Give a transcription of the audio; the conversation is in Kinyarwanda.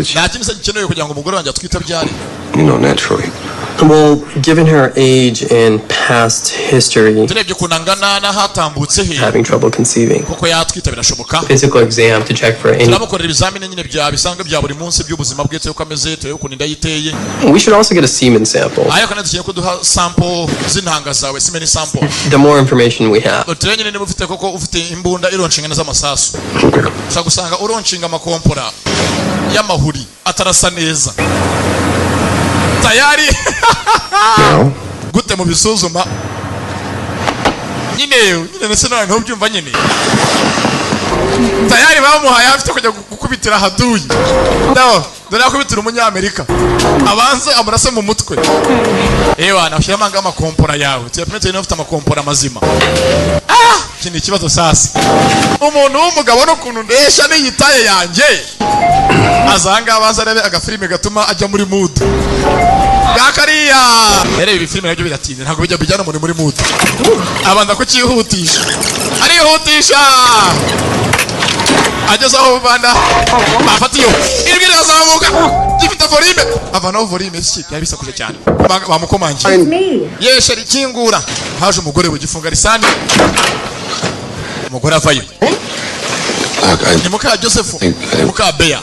nta kintu se gikenewe kugira ngo umugore wanjye atwite abyare naturally. Well, given her age and past history, turebye ukuntu angana n'ahatambutse he having trouble conceiving, kuko yatwita birashoboka physical exam to check for any. turamukorera ibizamini nyine bya bisanzwe bya buri munsi by'ubuzima bwe uko ameze turebe ukuntu inda yiteye. We should also get a semen sample. ayo kandi dukeneye ko duha sample z'intanga zawe semen sample. The more information we have. turebe nyine niba ufite koko ufite imbunda ironshinga z'amasasu ushobora gusanga uronshinga amakompora y'amahuri atarasa neza tayari gute mu bisuzuma nyine nese nawe ntubyumva nyine tayari bamuhaye afite kujya gukubitira haduyi dore akubitira umunyamerika abanze amurase mu mutwe ewana ushyira amanga amakompora yawe tuyapimete niba ufite amakompora mazima. Iki ni ikibazo sasa umuntu w'umugabo n'ukuntu ndesha n'iyitaye yanjye azanga abanza arebe agafilime gatuma ajya muri mood gakariya rero ibi filime nabyo biratinze ntabwo bijya bijyana umuntu muri mood abanza kukihutisha arihutisha ageze aho banda bafatiyo ijwi rirazamuka gifite volume avanaho volume iki byari bisakuje cyane bamukomangiye yeshe rikingura haje umugore w'igifunga risani umugore avayo ni muka Joseph muka Beya.